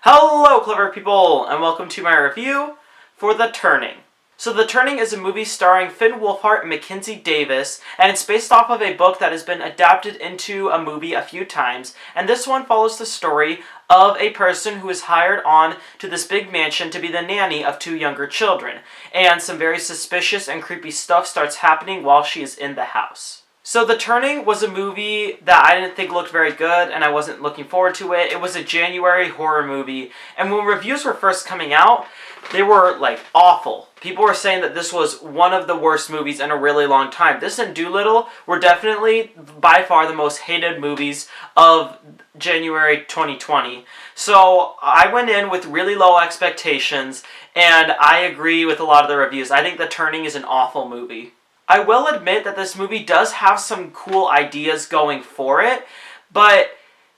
Hello, clever people, and welcome to my review for The Turning. So The Turning is a movie starring Finn Wolfhard and Mackenzie Davis, and it's based off of a book that has been adapted into a movie a few times, and this one follows the story of a person who is hired on to this big mansion to be the nanny of two younger children, and some very suspicious and creepy stuff starts happening while she is in the house. So The Turning was a movie that I didn't think looked very good, and I wasn't looking forward to it. It was a January horror movie, and when reviews were first coming out, they were, awful. People were saying that this was one of the worst movies in a really long time. This and Dolittle were definitely, by far, the most hated movies of January 2020. So I went in with really low expectations, and I agree with a lot of the reviews. I think The Turning is an awful movie. I will admit that this movie does have some cool ideas going for it, but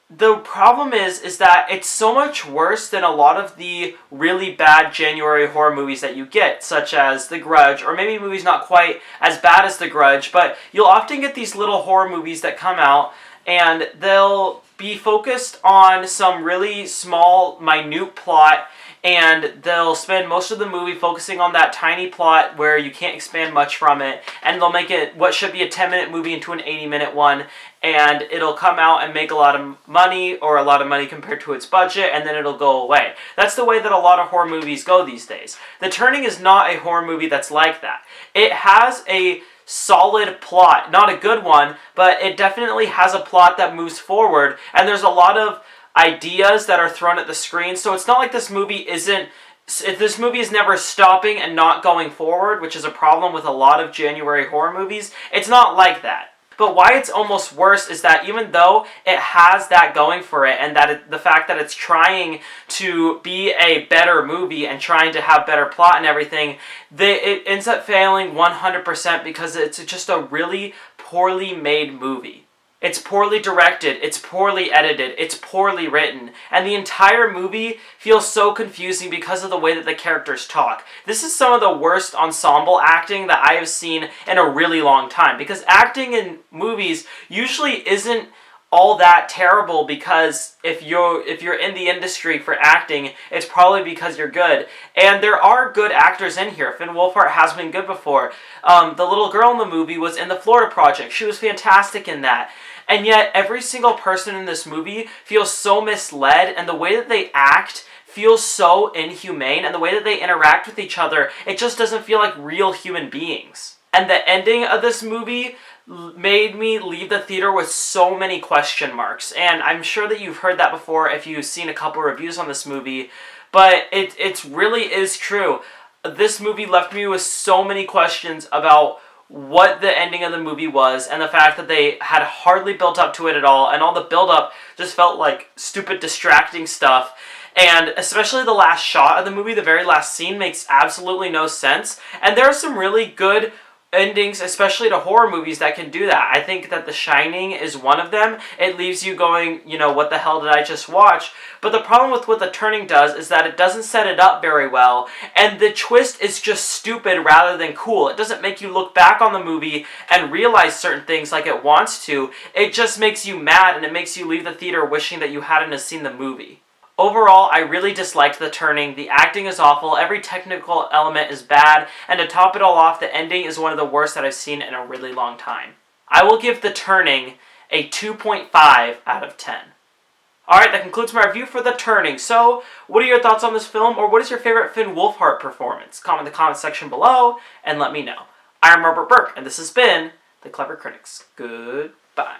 the problem is that it's so much worse than a lot of the really bad January horror movies that you get, such as The Grudge, or maybe movies not quite as bad as The Grudge, but you'll often get these little horror movies that come out, and they'll be focused on some really small, minute plot, and they'll spend most of the movie focusing on that tiny plot where you can't expand much from it, and they'll make it what should be a 10-minute movie into an 80-minute one, and it'll come out and make a lot of money, or a lot of money compared to its budget, and then it'll go away. That's the way that a lot of horror movies go these days. The Turning is not a horror movie that's like that. It has a solid plot, not a good one, but it definitely has a plot that moves forward, and there's a lot of ideas that are thrown at the screen, so it's not like this movie is never stopping and not going forward, which is a problem with a lot of January horror movies. It's not like that. But why it's almost worse is that even though it has that going for it, and that the fact that it's trying to be a better movie and trying to have better plot and everything, it ends up failing 100% because it's just a really poorly made movie. It's poorly directed, it's poorly edited, it's poorly written, and the entire movie feels so confusing because of the way that the characters talk. This is some of the worst ensemble acting that I have seen in a really long time, because acting in movies usually isn't all that terrible, because if you're in the industry for acting, it's probably because you're good. And there are good actors in here. Finn Wolfhard has been good before. The little girl in the movie was in The Florida Project. She was fantastic in that. And yet, every single person in this movie feels so misled, and the way that they act feels so inhumane, and the way that they interact with each other, it just doesn't feel like real human beings. And the ending of this movie made me leave the theater with so many question marks, and I'm sure that you've heard that before if you've seen a couple reviews on this movie, but it really is true. This movie left me with so many questions about what the ending of the movie was, and the fact that they had hardly built up to it at all, and all the build-up just felt like stupid, distracting stuff. And especially the last shot of the movie, the very last scene, makes absolutely no sense. And there are some really good endings, especially to horror movies, that can do that. I think that The Shining is one of them. It leaves you going, what the hell did I just watch? But the problem with what The Turning does is that it doesn't set it up very well, and the twist is just stupid rather than cool. It doesn't make you look back on the movie and realize certain things like it wants to. It just makes you mad, and it makes you leave the theater wishing that you hadn't have seen the movie. Overall, I really disliked The Turning. The acting is awful, every technical element is bad, and to top it all off, the ending is one of the worst that I've seen in a really long time. I will give The Turning a 2.5 out of 10. Alright, that concludes my review for The Turning. So, what are your thoughts on this film, or what is your favorite Finn Wolfhard performance? Comment in the comment section below, and let me know. I'm Robert Burke, and this has been The Clever Critics. Goodbye.